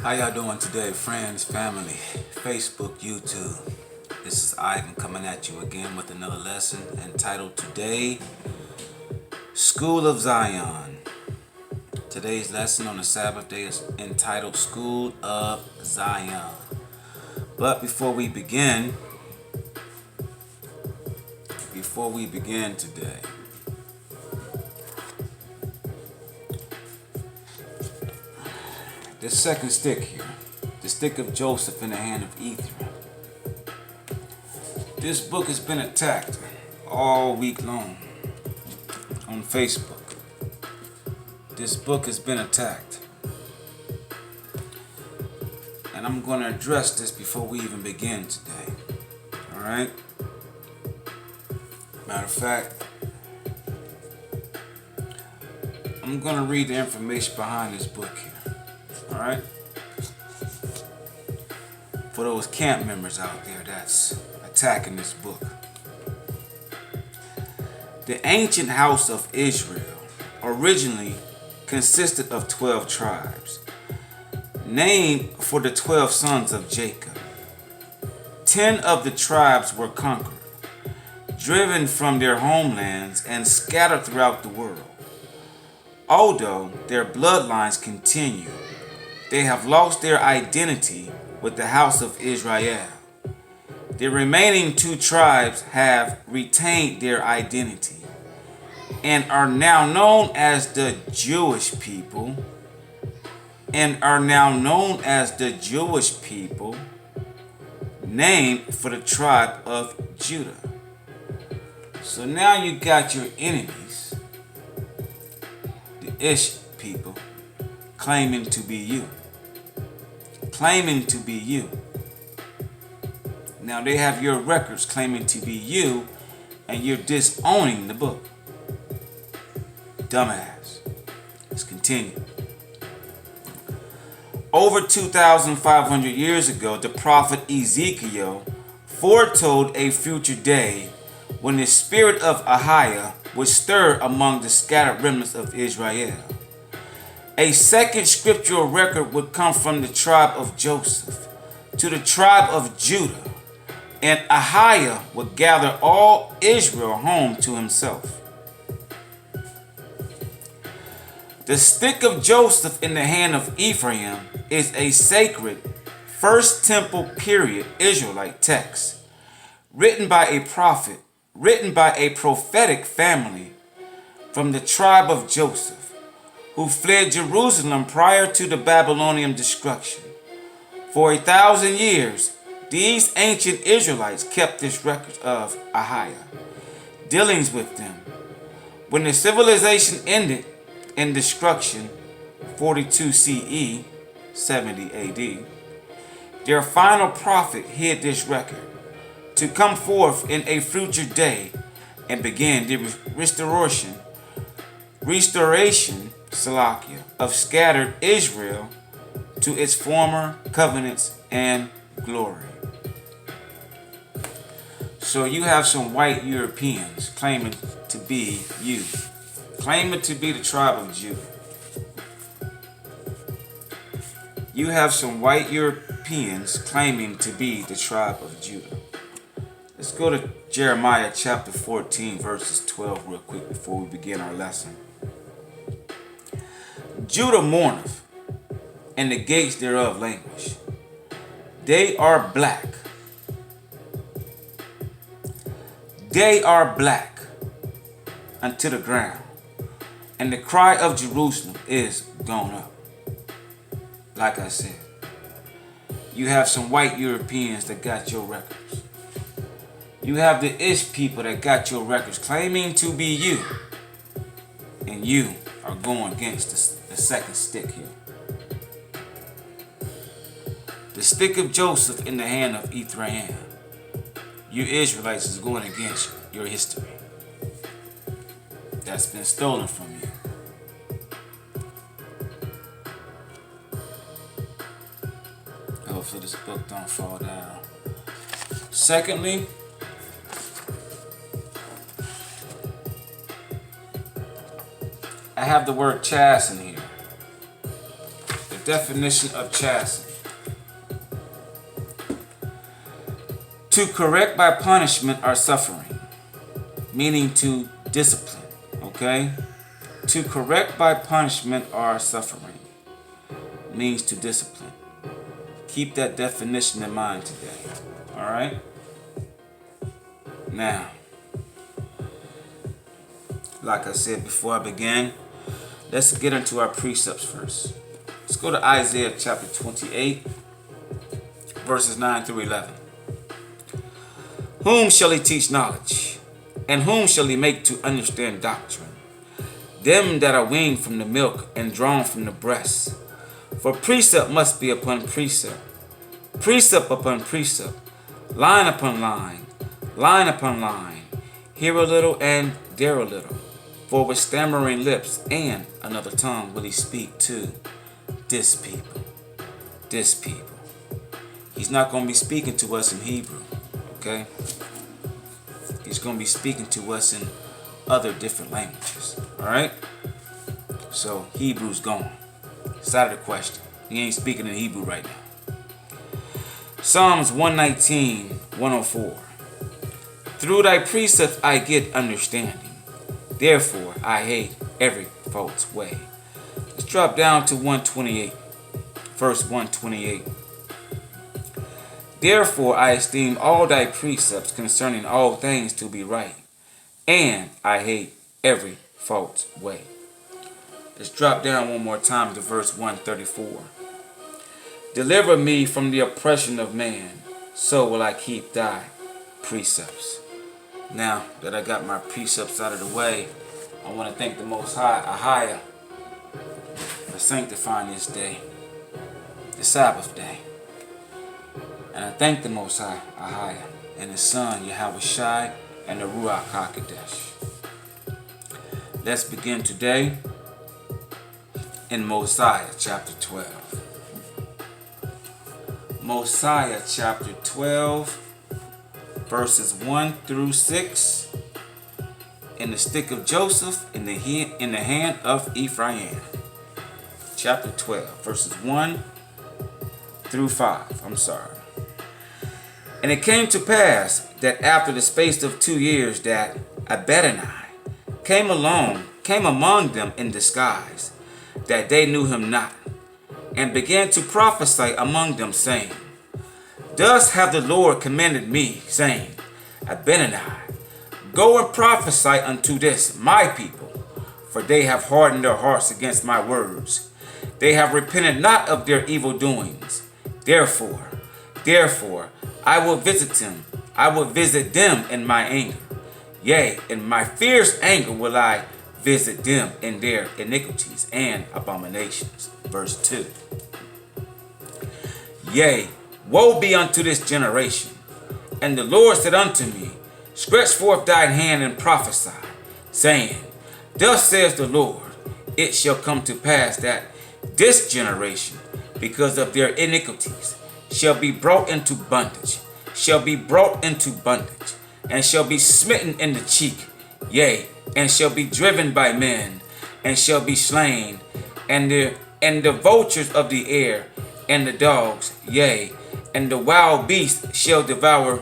How y'all doing today, friends, family, Facebook, YouTube? This is Ivan coming at you again with another lesson entitled Today, School of Zion. Today's lesson on the Sabbath day is entitled School of Zion. But before we begin today, this second stick here, the stick of Joseph in the hand of Ephraim. This book has been attacked all week long on Facebook. This book has been attacked. And I'm going to address this before we even begin today. Alright? Matter of fact, I'm going to read the information behind this book here. Alright? For those camp members out there that's attacking this book. The ancient house of Israel originally consisted of 12 tribes, named for the 12 sons of Jacob. 10 of the tribes were conquered, driven from their homelands, and scattered throughout the world. Although their bloodlines continue, they have lost their identity with the house of Israel. The remaining 2 tribes have retained their identity and are now known as the Jewish people, named for the tribe of Judah. So now you got your enemies, the Ish people, claiming to be you. Now they have your records claiming to be you, and you're disowning the book. Dumbass. Let's continue. Over 2,500 years ago, the prophet Ezekiel foretold a future day when the spirit of Ahiah would stir among the scattered remnants of Israel. A second scriptural record would come from the tribe of Joseph to the tribe of Judah, and Ahiah would gather all Israel home to himself. The stick of Joseph in the hand of Ephraim is a sacred First Temple period Israelite text, written by a prophetic family from the tribe of Joseph, who fled Jerusalem prior to the Babylonian destruction. For 1,000 years, these ancient Israelites kept this record of Ahiah, dealings with them. When the civilization ended in destruction, 42 CE, 70 AD, their final prophet hid this record to come forth in a future day and begin the restoration Salakia, of scattered Israel to its former covenants and glory. So you have some white Europeans claiming to be you, claiming to be the tribe of Judah. You have some white Europeans claiming to be the tribe of Judah. Let's go to Jeremiah chapter 14, verses 12 real quick before we begin our lesson. Judah mourneth, and the gates thereof languish. They are black. They are black unto the ground, and the cry of Jerusalem is gone up. Like I said, you have some white Europeans that got your records. You have the Ish people that got your records claiming to be you, and you are going against the second stick here. The stick of Joseph in the hand of Ephraim. You Israelites is going against your history that's been stolen from you. Hopefully this book don't fall down. Secondly, I have the word chasten here. The Definition of chasten. To correct by punishment or suffering, meaning to discipline. Okay? To correct by punishment or suffering means to discipline. Keep that definition in mind today. Alright? Now, like I said before I begin, let's get into our precepts first. Let's go to Isaiah chapter 28, verses 9 through 11. Whom shall he teach knowledge? And whom shall he make to understand doctrine? Them that are weaned from the milk and drawn from the breast. For precept must be upon precept, precept upon precept, line upon line, line upon line, here a little and there a little. For with stammering lips and another tongue will he speak to this people. This people. He's not going to be speaking to us in Hebrew. Okay? He's going to be speaking to us in other different languages. Alright? So Hebrew's gone. It's out of the question. He ain't speaking in Hebrew right now. Psalms 119, 104. Through thy precepts I get understanding. Therefore I hate every false way. Let's drop down to 128. Verse 128. Therefore I esteem all thy precepts concerning all things to be right, and I hate every false way. Let's drop down one more time to verse 134. Deliver me from the oppression of man, so will I keep thy precepts. Now that I got my precepts out of the way, I want to thank the Most High, Ahia, for sanctifying this day, the Sabbath day. And I thank the Most High, Ahia, and His Son, Yahweh Shai, and the Ruach HaKodesh. Let's begin today in Mosiah chapter 12. Mosiah chapter 12, verses 1 through 6. In the stick of Joseph, in the hand of Ephraim. Chapter 12, verses 1 through 5. And it came to pass that after the space of 2 years that Abedani came among them in disguise, that they knew him not, and began to prophesy among them, saying, Thus hath the Lord commanded me, saying, Abedani, go and prophesy unto this my people, for they have hardened their hearts against my words. They have repented not of their evil doings. Therefore, I will visit them. I will visit them in my anger. Yea, in my fierce anger will I visit them in their iniquities and abominations. Verse 2. Yea, woe be unto this generation. And the Lord said unto me, Stretch forth thine hand and prophesy, saying, Thus says the Lord, it shall come to pass that this generation, because of their iniquities, shall be brought into bondage, and shall be smitten in the cheek, yea, and shall be driven by men, and shall be slain, and the vultures of the air, and the dogs, yea, and the wild beasts shall devour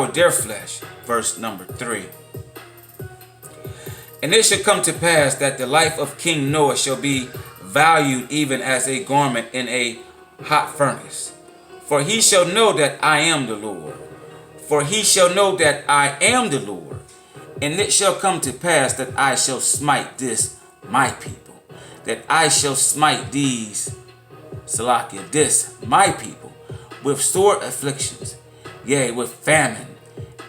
their flesh. Verse number 3. And it shall come to pass that the life of King Noah shall be valued even as a garment in a hot furnace. For he shall know that I am the Lord. And it shall come to pass that I shall smite this my people, that I shall smite these, this my people, with sore afflictions, yea, with famine,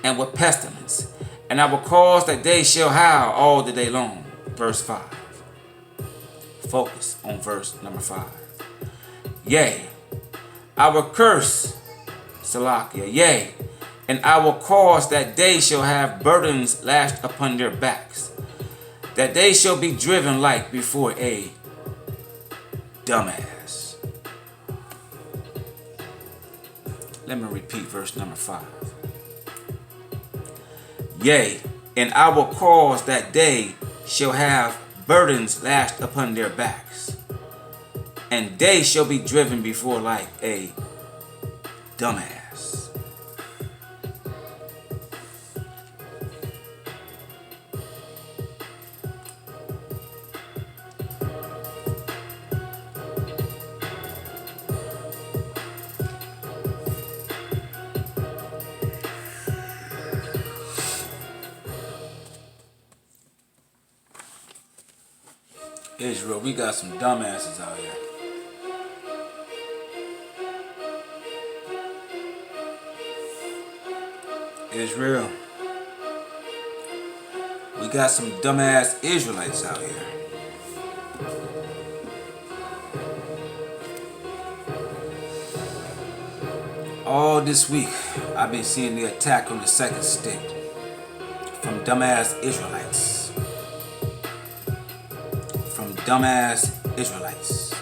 and with pestilence, and I will cause that they shall howl all the day long. Verse 5. Focus on verse number 5. Yea, I will curse, yea, and I will cause that they shall have burdens lashed upon their backs, that they shall be driven like before a dumbass. Let me repeat verse number 5. Yea, and I will cause that they shall have burdens lashed upon their backs, and they shall be driven before like a dumbass. Israel, we got some dumbasses out here. Israel, we got some dumbass Israelites out here. All this week, I've been seeing the attack on the second stick from dumbass Israelites. Dumbass Israelites.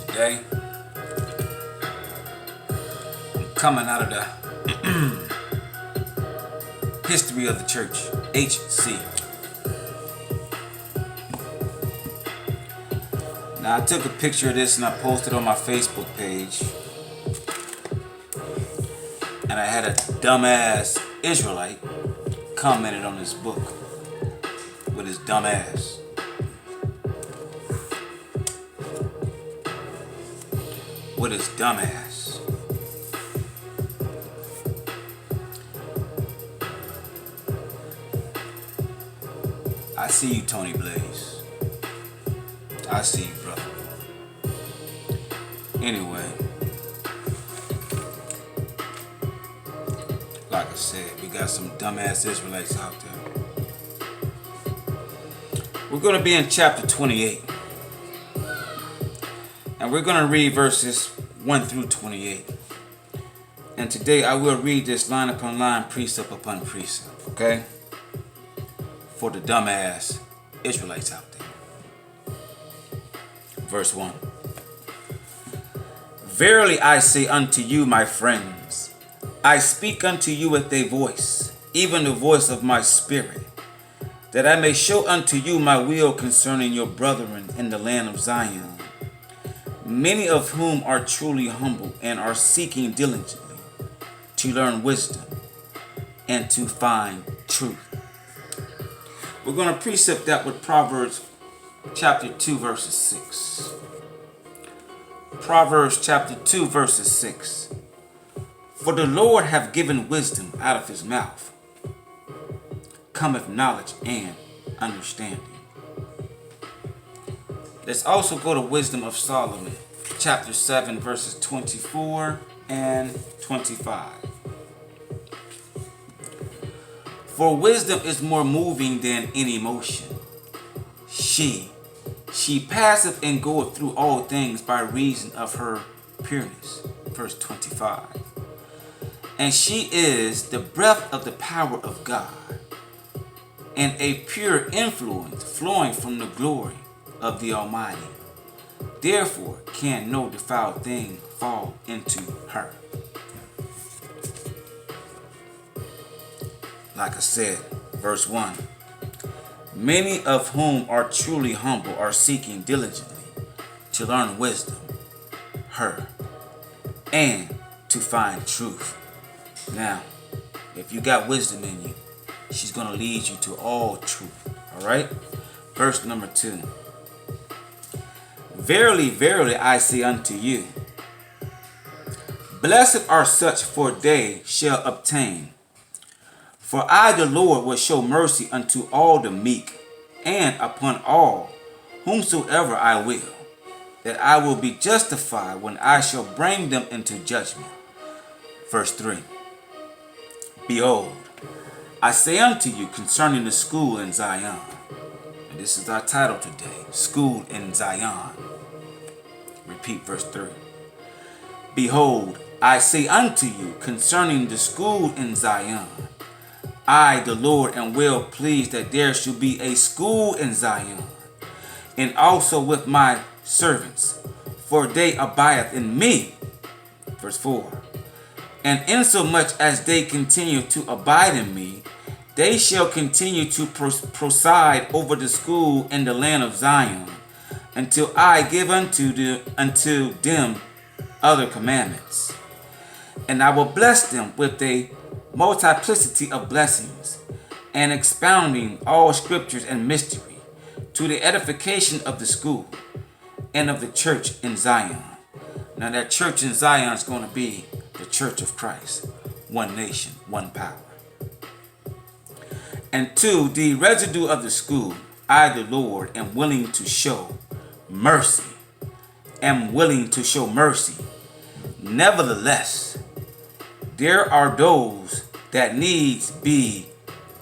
Today, I'm coming out of the history of the church, HC. Now, I took a picture of this and I posted on my Facebook page. And I had a dumbass Israelite commented on this book with his dumb ass. With his dumb ass. I see you, Tony Blaze. I see you, brother. Anyway. Like I said, we got some dumbass Israelites out there. We're going to be in chapter 28. And we're going to read verses 1 through 28. And today I will read this line upon line, precept upon precept, okay? For the dumbass Israelites out there. Verse 1. Verily I say unto you, my friends, I speak unto you with a voice, even the voice of my spirit, that I may show unto you my will concerning your brethren in the land of Zion, many of whom are truly humble and are seeking diligently to learn wisdom and to find truth. We're going to precept that with Proverbs chapter 2 verses 6. Proverbs chapter 2 verses 6. For the Lord hath given wisdom out of his mouth, cometh knowledge and understanding. Let's also go to Wisdom of Solomon, chapter 7, verses 24 and 25. For wisdom is more moving than any motion. She passeth and goeth through all things by reason of her pureness. Verse 25. And she is the breath of the power of God, and a pure influence flowing from the glory of the Almighty. Therefore can no defiled thing fall into her. Like I said, verse 1. Many of whom are truly humble are seeking diligently to learn wisdom, her, and to find truth. Now, if you got wisdom in you, she's going to lead you to all truth. All right? Verse number 2. Verily, verily, I say unto you, blessed are such, for they shall obtain. For I, the Lord, will show mercy unto all the meek, and upon all whomsoever I will, that I will be justified when I shall bring them into judgment. Verse 3. Behold, I say unto you concerning the school in Zion. And this is our title today, School in Zion. Repeat verse 3. Behold, I say unto you concerning the school in Zion. I, the Lord, am well pleased that there should be a school in Zion, and also with my servants, for they abide in me. Verse 4. And insomuch as they continue to abide in me, They shall continue to preside over the school in the land of Zion, until I give unto them other commandments. And I will bless them with a multiplicity of blessings, and expounding all scriptures and mystery, to the edification of the school and of the church in Zion. Now that church in Zion is going to be the church of Christ. One nation, one power. And to the residue of the school, I, the Lord, am willing to show mercy. Nevertheless, there are those that needs be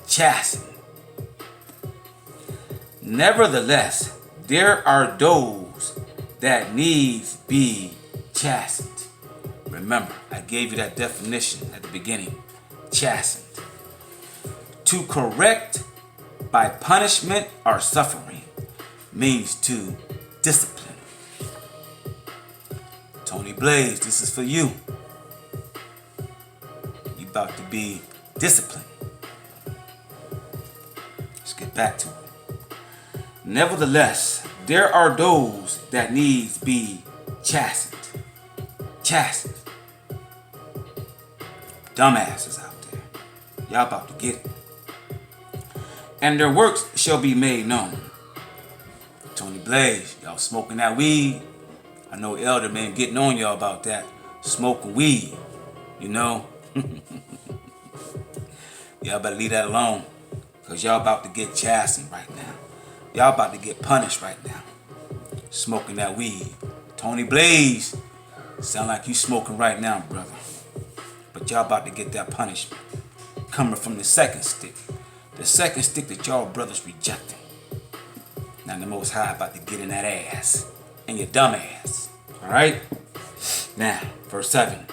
chastened. Nevertheless, there are those that needs be chastened. Remember, I gave you that definition at the beginning. Chastened. To correct by punishment or suffering means to discipline. Tony Blaze, this is for you. You about to be disciplined. Let's get back to it. Nevertheless, there are those that needs be chastened. Chastened. Dumbasses out there. Y'all about to get it. And their works shall be made known. Tony Blaze, y'all smoking that weed. I know Elder Man getting on y'all about that. Smoking weed, you know. Y'all better leave that alone. Because y'all about to get chastened right now. Y'all about to get punished right now. Smoking that weed. Tony Blaze, sound like you smoking right now, brother. But y'all about to get that punishment. Coming from the second stick. The second stick that y'all brothers rejecting. Now the Most High about to get in that ass. And your dumb ass. Alright? Now, verse 7.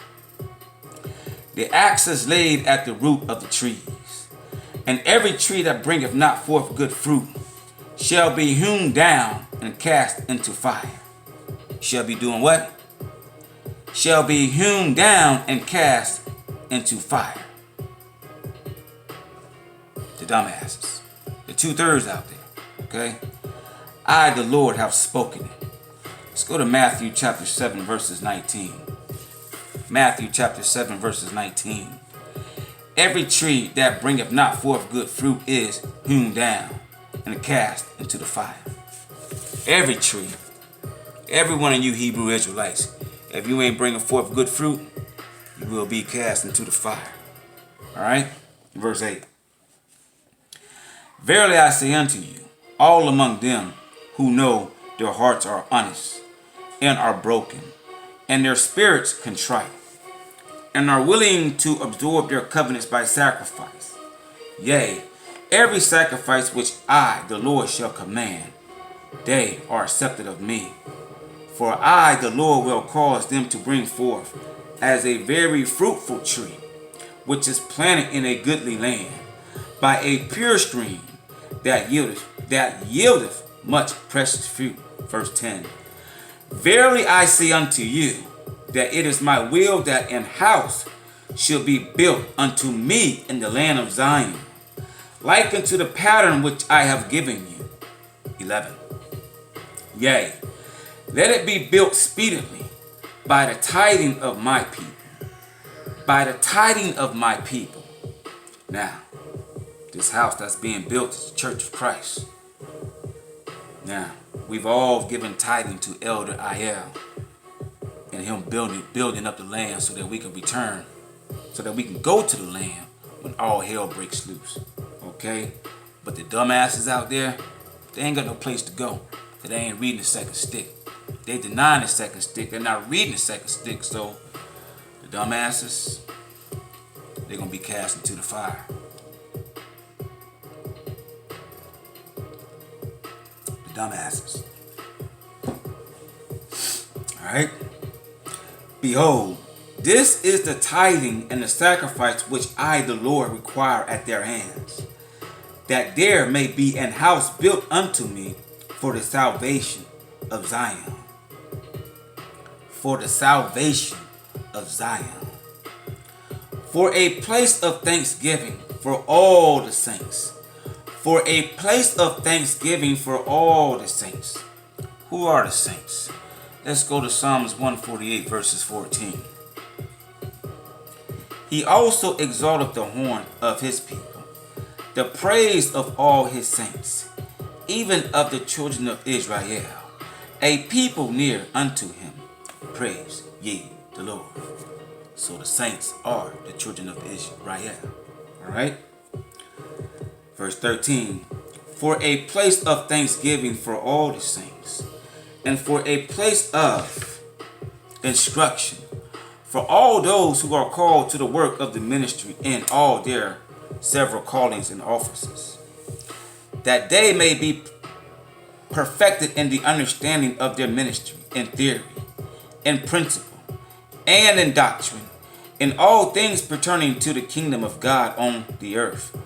The axe is laid at the root of the trees. And every tree that bringeth not forth good fruit shall be hewn down and cast into fire. Shall be doing what? Shall be hewn down and cast into fire. The dumbasses. The 2/3 out there. Okay? I, the Lord, have spoken it. Let's go to Matthew chapter 7 verses 19. Matthew chapter 7 verses 19. Every tree that bringeth not forth good fruit is hewn down and cast into the fire. Every tree. Every one of you Hebrew Israelites. If you ain't bringing forth good fruit, you will be cast into the fire. Alright? Verse 8. Verily I say unto you, all among them who know their hearts are honest and are broken, and their spirits contrite, and are willing to absorb their covenants by sacrifice. Yea, every sacrifice which I, the Lord, shall command, they are accepted of me. For I, the Lord, will cause them to bring forth as a very fruitful tree, which is planted in a goodly land, by a pure stream that yieldeth much precious fruit. Verse 10. Verily I say unto you, that it is my will that an house shall be built unto me in the land of Zion, like unto the pattern which I have given you. 11. Yea, let it be built speedily by the tithing of my people. By the tithing of my people. Now, this house that's being built is the church of Christ. Now, we've all given tithing to Elder IL and him building up the land so that we can return, so that we can go to the land when all hell breaks loose. Okay? But the dumbasses out there, they ain't got no place to go. So they ain't reading the second stick. They denying the second stick. They're not reading the second stick. So the dumbasses, they're going to be cast into the fire. The dumbasses. Alright? Behold, this is the tithing and the sacrifice which I, the Lord, require at their hands, that there may be an house built unto me for the salvation of Zion. For the salvation of Zion. For a place of thanksgiving for all the saints. For a place of thanksgiving for all the saints. Who are the saints? Let's go to Psalms 148 verses 14. He also exalteth the horn of his people, the praise of all his saints, even of the children of Israel, a people near unto him. Praise ye the Lord. So the saints are the children of Israel. Alright? Verse 13. For a place of thanksgiving for all the saints, and for a place of instruction for all those who are called to the work of the ministry in all their several callings and offices, that they may be perfected in the understanding of their ministry, in theory, in principle, and in doctrine, in all things pertaining to the kingdom of God on the earth.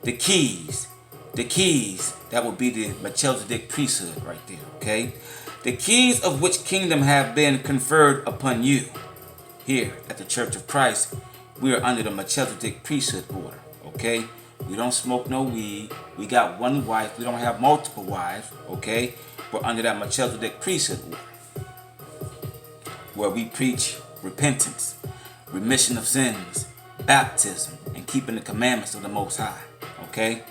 The keys, that will be the Melchizedek priesthood right there, okay? The keys of which kingdom have been conferred upon you. Here at the Church of Christ, we are under the Melchizedek priesthood order, okay? We don't smoke no weed. We got one wife. We don't have multiple wives, okay? We're under that Melchizedek priesthood order, where we preach repentance, remission of sins, baptism, and keeping the commandments of the Most High, okay?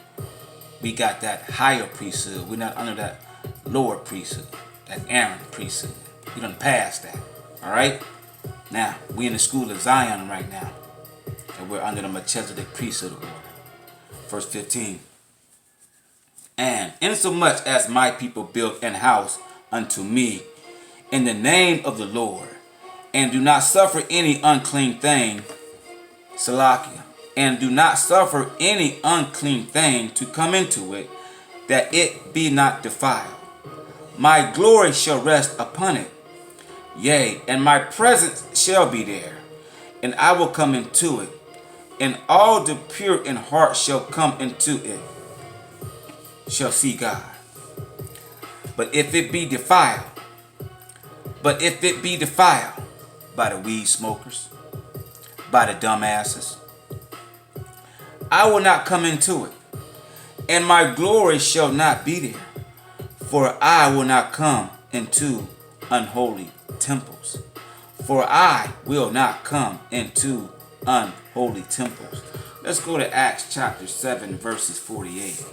We got that higher priesthood. We're not under that lower priesthood, that Aaron priesthood. We done passed that, all right? Now, we in the school of Zion right now, and we're under the Melchizedek priesthood order. Verse 15. And insomuch as my people build an house unto me in the name of the Lord, and do not suffer any unclean thing, Salakia, and do not suffer any unclean thing to come into it, that it be not defiled, my glory shall rest upon it. Yea, and my presence shall be there, and I will come into it, and all the pure in heart shall come into it, shall see God. But if it be defiled by the weed smokers, by the dumbasses, I will not come into it, and my glory shall not be there, for I will not come into unholy temples. For I will not come into unholy temples. Let's go to Acts chapter 7 verses 48.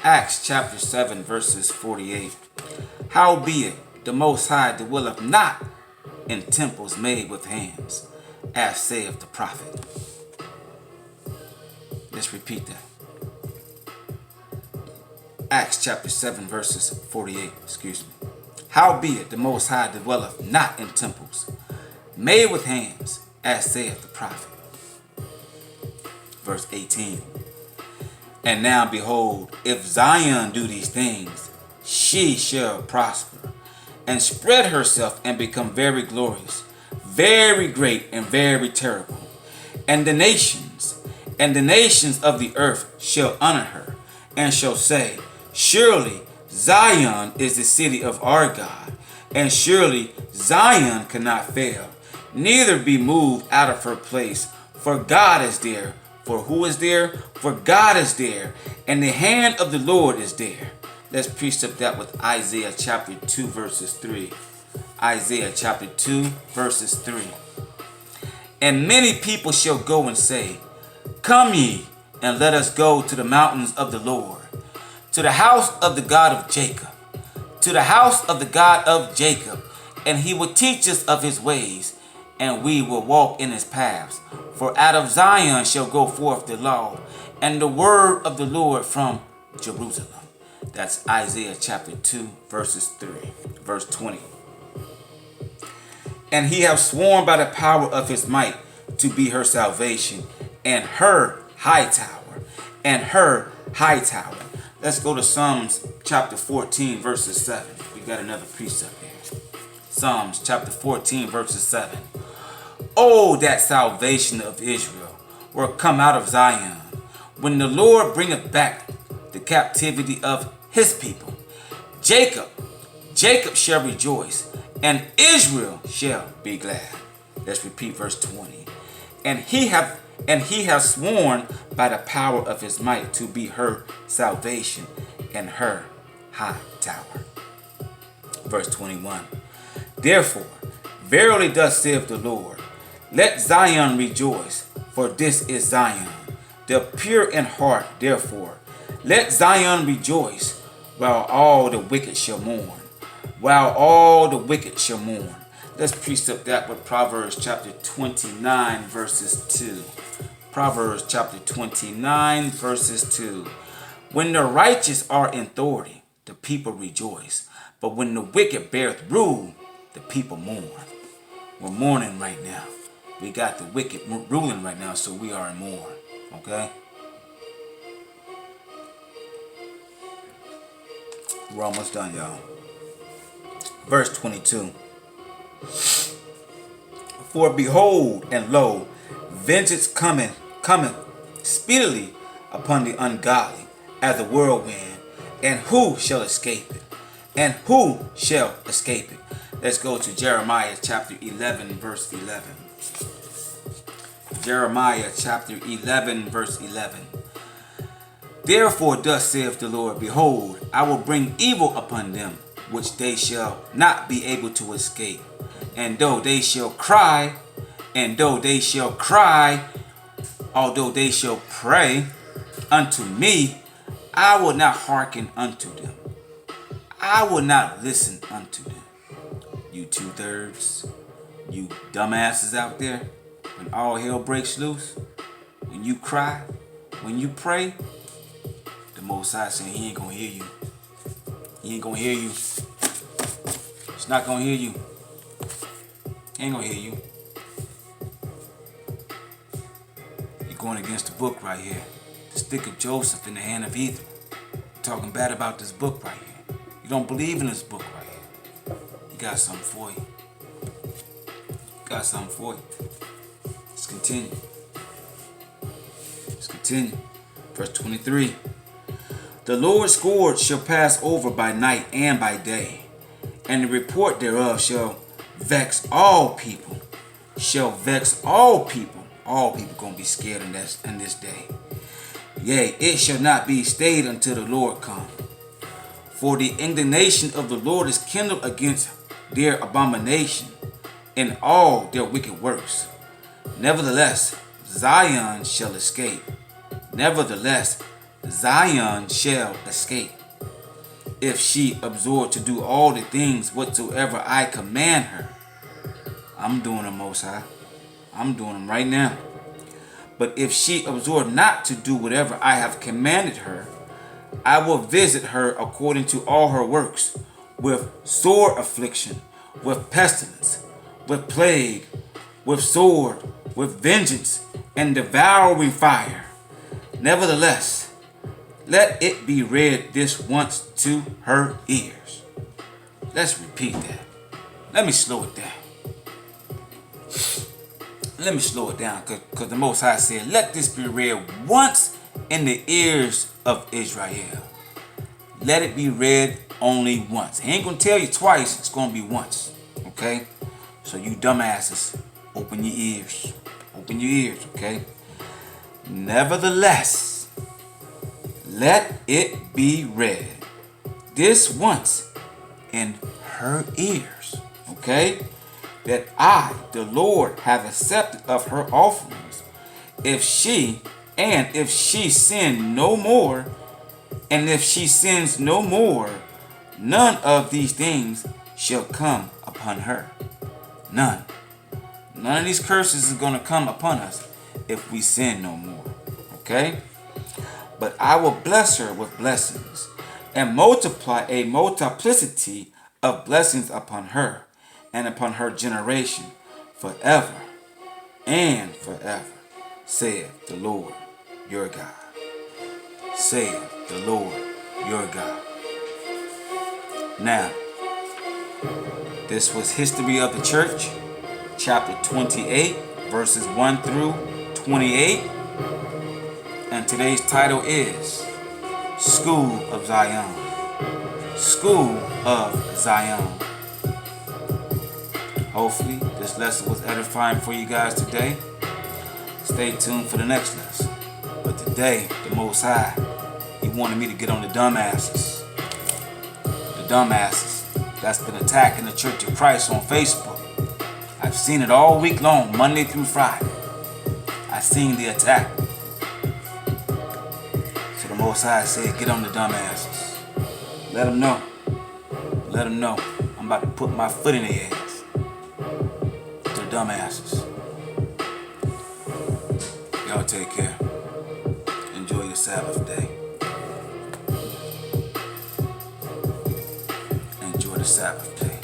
Acts chapter 7 verses 48. Howbeit the Most High dwelleth not in temples made with hands, as saith the prophet. Let's repeat that. Acts chapter 7 verses 48. Howbeit the Most High dwelleth not in temples made with hands, as saith the prophet. Verse 18. And now behold, if Zion do these things, she shall prosper, and spread herself, and become very glorious, very great, and very terrible. And the nations of the earth shall honor her, and shall say, surely Zion is the city of our God, and surely Zion cannot fail, neither be moved out of her place. For God is there. For who is there? For God is there, and the hand of the Lord is there. Let's precept that with Isaiah chapter 2 verses 3. Isaiah chapter 2 verses 3. And many people shall go and say, come ye, and let us go to the mountains of the Lord, to the house of the God of Jacob, to the house of the God of Jacob, and he will teach us of his ways, and we will walk in his paths. For out of Zion shall go forth the law, and the word of the Lord from Jerusalem. That's Isaiah chapter 2 verses 3, verse 20. And he hath sworn by the power of his might to be her salvation, and her high tower, and her high tower. Let's go to Psalms chapter 14 verses 7. We got another precept here. Psalms chapter 14 verses 7. Oh, that salvation of Israel were come out of Zion, when the Lord bringeth back the captivity of his people. Jacob shall rejoice, and Israel shall be glad. Let's repeat verse 20. and he hath sworn by the power of his might to be her salvation and her high tower. Verse 21. Therefore, verily thus saith the Lord, let Zion rejoice, for this is Zion, the pure in heart. Therefore, let Zion rejoice, while all the wicked shall mourn. While all the wicked shall mourn. Let's precept that with Proverbs chapter 29, verses 2. Proverbs chapter 29, verses 2. When the righteous are in authority, the people rejoice. But when the wicked beareth rule, the people mourn. We're mourning right now. We got the wicked ruling right now, so we are in mourn. Okay? We're almost done, y'all. Verse 22. For behold, and lo, vengeance cometh speedily upon the ungodly as a whirlwind, and who shall escape it? And who shall escape it? Let's go to Jeremiah chapter 11, verse 11. Jeremiah chapter 11, verse 11. Therefore thus saith the Lord, behold, I will bring evil upon them, which they shall not be able to escape. And though they shall cry, although they shall pray unto me, I will not hearken unto them. I will not listen unto them. You 2/3, you dumbasses out there, when all hell breaks loose, when you cry, when you pray, the Most High saying he ain't gonna hear you. He ain't gonna hear you. He's not gonna hear you. He ain't gonna hear you. You're going against the book right here. The stick of Joseph in the hand of Ethan. You're talking bad about this book right here. You don't believe in this book right here. He got something for you. Got something for you. Let's continue. Let's continue. Verse 23. The Lord's scourge shall pass over by night and by day, and the report thereof shall vex all people. Shall vex all people. All people gonna be scared in this day. Yea, it shall not be stayed until the Lord come. For the indignation of the Lord is kindled against their abomination and all their wicked works. Nevertheless, Zion shall escape. Nevertheless, Zion shall escape, if she absorb to do all the things whatsoever I command her. I'm doing them, Most High. I'm doing them right now. But if she absorb not to do whatever I have commanded her, I will visit her according to all her works, with sore affliction, with pestilence, with plague, with sword, with vengeance, and devouring fire. Nevertheless, let it be read this once to her ears. Let's repeat that. Let me slow it down. Let me slow it down, because the Most High said, let this be read once in the ears of Israel. Let it be read only once. He ain't going to tell you twice. It's going to be once. Okay? So you dumbasses, open your ears. Open your ears, okay? Nevertheless, let it be read this once in her ears, okay? That I, the Lord, have accepted of her offerings. If she sin no more, and if she sins no more, none of these things shall come upon her. None. None of these curses is going to come upon us if we sin no more. Okay? But I will bless her with blessings, and multiply a multiplicity of blessings upon her and upon her generation forever and forever, saith the Lord your God. Saith the Lord your God. Now, this was History of the Church, chapter 28, verses 1 through 28. And today's title is School of Zion. School of Zion. Hopefully, this lesson was edifying for you guys today. Stay tuned for the next lesson. But today, the Most High, He wanted me to get on the dumbasses. The dumbasses that's been attacking the Church of Christ on Facebook. I've seen it all week long, Monday through Friday. I've seen the attack. So the Most High said, get on the dumbasses. Let them know. Let them know. I'm about to put my foot in their ass. To the dumbasses. Y'all take care. Enjoy your Sabbath day. Enjoy the Sabbath day.